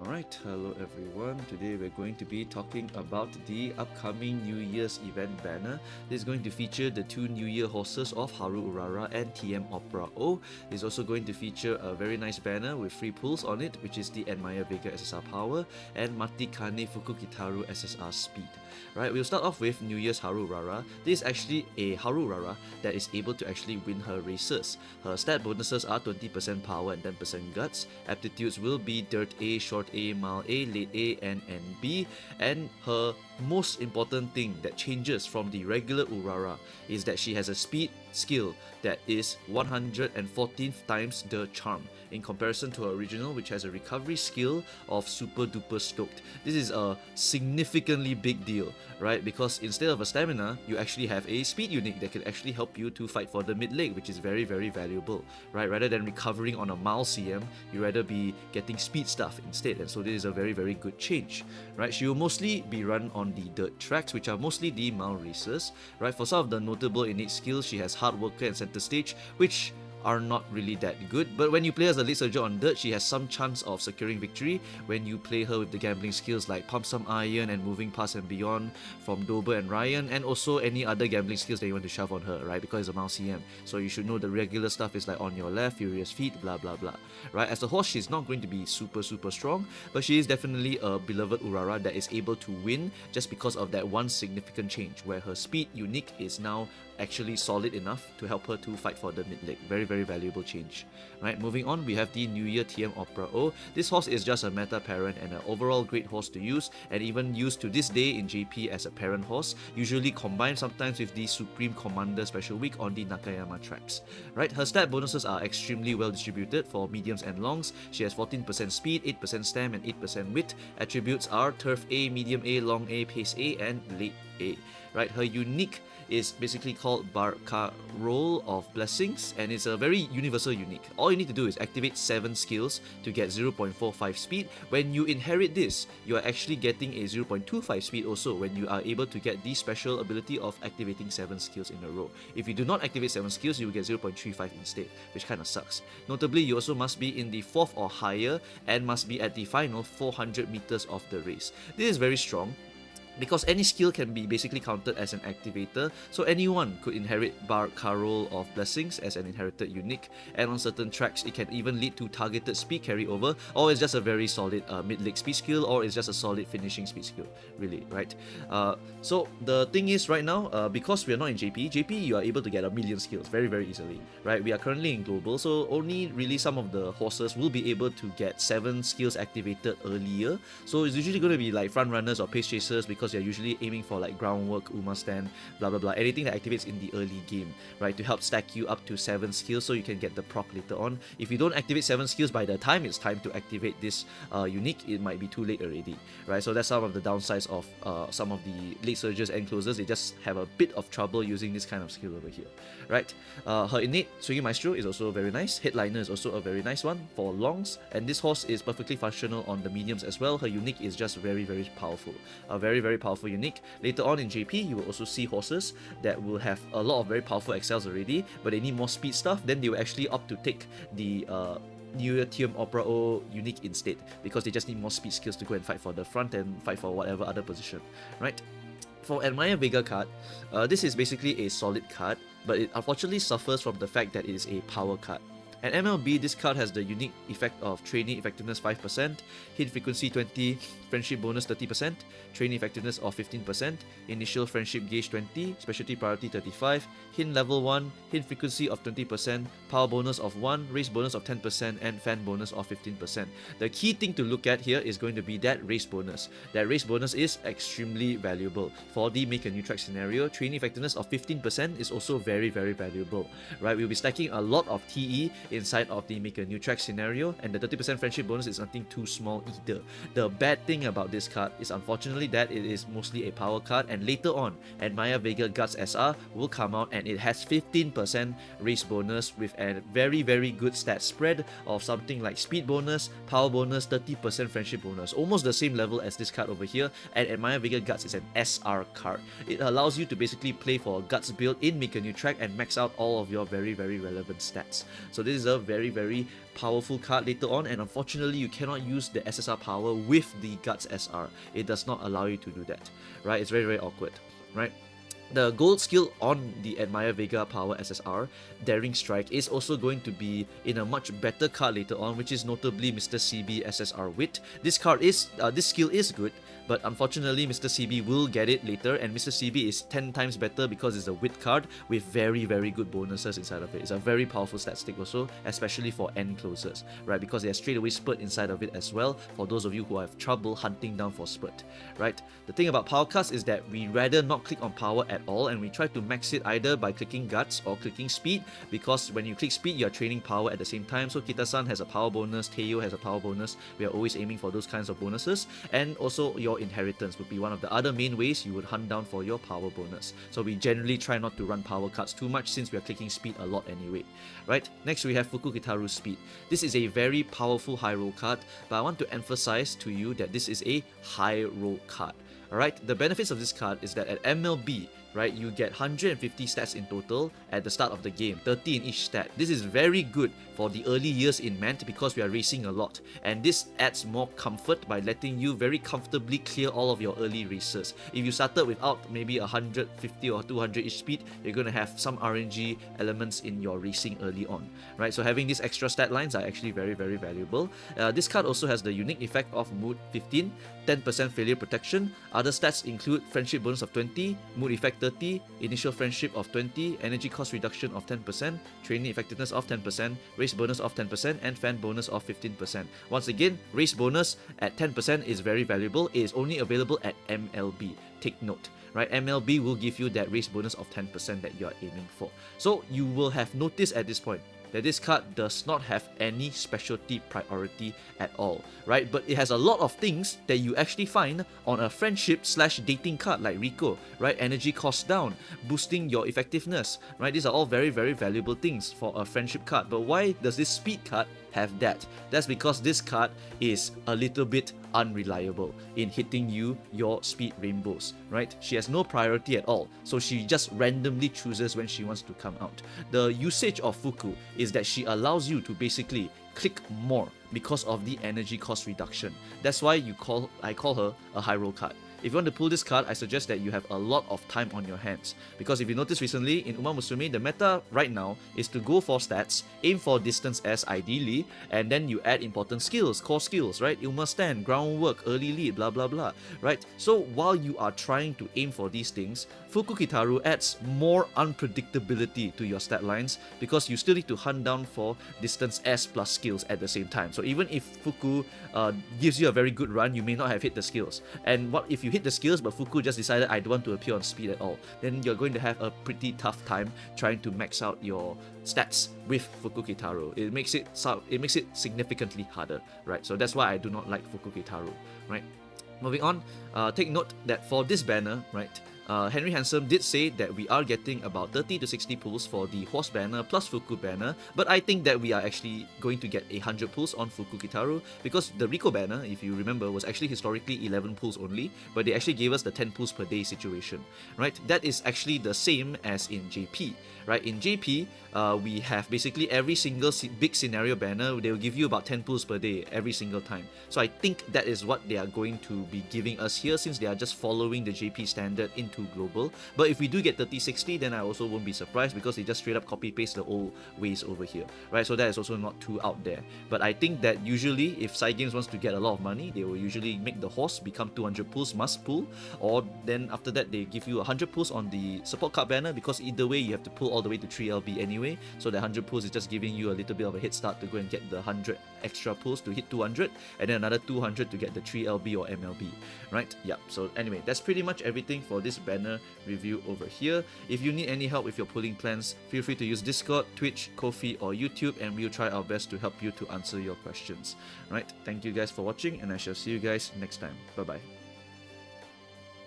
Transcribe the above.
Alright, hello everyone. Today we're going to be talking about the upcoming New Year's event banner. This is going to feature the two New Year horses of Haru Urara and TM Opera O. It's also going to feature a very nice banner with free pulls on it, which is the Vega SSR Power and Matikanefukukitaru SSR Speed. Right, we'll start off with New Year's Haru Urara. This is actually a Haru Urara that is able to actually win her races. Her stat bonuses are 20% power and 10% guts. Aptitudes will be Dirt A, Short A, Mile A, Late A, and NB. And her most important thing that changes from the regular Urara is that she has a speed skill that is 114th times the charm in comparison to her original, which has a recovery skill of super duper stoked. This is a significantly big deal, right? Because instead of a stamina, you actually have a speed unique that can actually help you to fight for the mid leg, which is very, very valuable, right? Rather than recovering on a mile CM, you rather be getting speed stuff instead. And so this is a very, very good change, right? She will mostly be run on the dirt tracks, which are mostly the mile races, right? For some of the notable innate skills, she has Hard Worker and Center Stage, which are not really that good, but when you play as a late surger on dirt, she has some chance of securing victory when you play her with the gambling skills like Pump Some Iron and Moving Past and Beyond from Dober and Ryan, and also any other gambling skills that you want to shove on her, right? Because it's a mouse CM, so you should know the regular stuff is like On Your Left, Furious Feet, blah blah blah, right? As a horse, she's not going to be super strong, but she is definitely a beloved Urara that is able to win just because of that one significant change where her speed unique is now actually solid enough to help her to fight for the mid leg. Very, very valuable change. Right, moving on, we have the New Year TM Opera O. This horse is just a meta parent and an overall great horse to use, and even used to this day in JP as a parent horse, usually combined sometimes with the Supreme Commander Special Week on the Nakayama tracks. Right, her stat bonuses are extremely well distributed for mediums and longs. She has 14% speed, 8% stam, and 8% wit. Attributes are Turf A, Medium A, Long A, Pace A, and Late A. Right, her unique is basically called Barca Roll of Blessings, and it's a very universal unique. All you need to do is activate 7 skills to get 0.45 speed. When you inherit this, you are actually getting a 0.25 speed also when you are able to get the special ability of activating 7 skills in a row. If you do not activate 7 skills, you will get 0.35 instead, which kind of sucks. Notably, you also must be in the 4th or higher and must be at the final 400 meters of the race. This is very strong, because any skill can be basically counted as an activator, so anyone could inherit Bar Carol of Blessings as an inherited unique, and on certain tracks it can even lead to targeted speed carryover, or it's just a very solid mid-leg speed skill, or it's just a solid finishing speed skill, really, right? So the thing is right now, because we are not in JP, you are able to get a million skills very, very easily, right? We are currently in Global, so only really some of the horses will be able to get 7 skills activated earlier, so it's usually going to be like front runners or pace chasers, because you're usually aiming for like groundwork, Uma stand, blah blah blah, anything that activates in the early game, right, to help stack you up to 7 skills so you can get the proc later on. If you don't activate 7 skills by the time it's time to activate this unique, it might be too late already, right? So that's some of the downsides of some of the late surgers and closers. They just have a bit of trouble using this kind of skill over here, right? Her innate Swinging Maestro is also very nice. Headliner is also a very nice one for longs, and this horse is perfectly functional on the mediums as well. Her unique is just very, very powerful, a very, very powerful unique. Later on in JP, you will also see horses that will have a lot of very powerful excels already, but they need more speed stuff. Then they will actually opt to take the New Year TM Opera O unique instead, because they just need more speed skills to go and fight for the front and fight for whatever other position, right? For Vega card, this is basically a solid card, but it unfortunately suffers from the fact that it is a power card. At MLB, this card has the unique effect of Trainee Effectiveness 5%, Hit Frequency 20, Friendship Bonus 30%, Trainee Effectiveness of 15%, Initial Friendship Gauge 20, Specialty Priority 35, Hint Level 1, Hint Frequency of 20%, Power Bonus of 1, Race Bonus of 10%, and Fan Bonus of 15%. The key thing to look at here is going to be that Race Bonus. That Race Bonus is extremely valuable. For the Make a New Track scenario, Trainee Effectiveness of 15% is also very, very valuable, right? We'll be stacking a lot of TE inside of the Make a New Track scenario, and the 30% friendship bonus is nothing too small either. The bad thing about this card is unfortunately that it is mostly a power card, and later on, Admire Vega Guts SR will come out and it has 15% race bonus with a very, very good stat spread of something like speed bonus, power bonus, 30% friendship bonus, almost the same level as this card over here, and Admire Vega Guts is an SR card. It allows you to basically play for a Guts build in Make a New Track and max out all of your very, very relevant stats. So this this is a very, very powerful card later on, and unfortunately you cannot use the SSR power with the Guts SR. It does not allow you to do that, right? It's very, very awkward, right? The gold skill on the Admire Vega Power SSR, Daring Strike, is also going to be in a much better card later on, which is notably Mr. CB SSR Wit. This skill is good, but unfortunately Mr. CB will get it later, and Mr. CB is 10 times better because it's a Wit card with very, very good bonuses inside of it. It's a very powerful stat stick also, especially for end closers, right? Because there's straight away Spurt inside of it as well, for those of you who have trouble hunting down for Spurt, right? The thing about power cards is that we rather not click on power at all, and we try to max it either by clicking Guts or clicking Speed, because when you click Speed, you're training power at the same time. So Kita-san has a power bonus, Teo has a power bonus. We are always aiming for those kinds of bonuses, and also your inheritance would be one of the other main ways you would hunt down for your power bonus. So we generally try not to run power cards too much since we are clicking Speed a lot anyway, right? Next we have Fukukitaru Speed. This is a very powerful high roll card, but I want to emphasize to you that this is a high roll card. Alright, the benefits of this card is that at MLB, right, you get 150 stats in total at the start of the game, 30 in each stat. This is very good for the early years in Mant because we are racing a lot, and this adds more comfort by letting you very comfortably clear all of your early races. If you started without maybe 150 or 200 each speed, you're going to have some RNG elements in your racing early on, right? So having these extra stat lines are actually very, very valuable. This card also has the unique effect of Mood 15, 10% failure protection. Other stats include friendship bonus of 20, mood effect 30, initial friendship of 20, energy cost reduction of 10%, training effectiveness of 10%, race bonus of 10%, and fan bonus of 15%. Once again, race bonus at 10% is very valuable. It is only available at MLB. Take note, right? MLB will give you that race bonus of 10% that you are aiming for. So you will have noticed at this point that this card does not have any specialty priority at all, right? But it has a lot of things that you actually find on a friendship/dating card like Rico, right? Energy cost down, boosting your effectiveness, right? These are all very, very valuable things for a friendship card. But why does this speed card have that? That's because this card is a little bit unreliable in hitting you your speed rainbows, right? She has no priority at all, so she just randomly chooses when she wants to come out. The usage of Fuku is that she allows you to basically click more because of the energy cost reduction. That's why I call her a high roll card. If you want to pull this card, I suggest that you have a lot of time on your hands. Because if you notice recently, in Umamusume, the meta right now is to go for stats, aim for distance S ideally, and then you add important skills, core skills, right? Uma stand, groundwork, early lead, blah blah blah, right? So while you are trying to aim for these things, Fukukitaru adds more unpredictability to your stat lines because you still need to hunt down for distance S plus skills at the same time. So even if Fuku gives you a very good run, you may not have hit the skills. And what if you hit the skills but Fuku just decided I don't want to appear on speed at all, then you're going to have a pretty tough time trying to max out your stats with Fukukitaru. It makes it significantly harder, right? So that's why I do not like Fukukitaru, right? Moving on, take note that for this banner, right, Henry Handsome did say that we are getting about 30 to 60 pulls for the horse banner plus Fuku banner, but I think that we are actually going to get 100 pulls on Fukukitaru because the Rico banner, if you remember, was actually historically 11 pulls only, but they actually gave us the 10 pulls per day situation, right? That is actually the same as in JP, right? In JP, we have basically every single big scenario banner, they will give you about 10 pulls per day every single time. So I think that is what they are going to be giving us here, since they are just following the JP standard into global. But if we do get 30-60, then I also won't be surprised because they just straight up copy paste the old ways over here, right? So that is also not too out there. But I think that usually if Side Games wants to get a lot of money, they will usually make the horse become 200 pulls must pull, or then after that they give you 100 pulls on the support card banner, because either way you have to pull all the way to 3LB anyway. So the 100 pulls is just giving you a little bit of a head start to go and get the 100 extra pulls to hit 200, and then another 200 to get the 3LB or MLB, right? Yeah, so anyway, that's pretty much everything for this banner review over here. If you need any help with your pulling plans, feel free to use Discord, Twitch, Ko-fi, or YouTube, and we'll try our best to help you to answer your questions. Right? Thank you guys for watching, and I shall see you guys next time. Bye bye.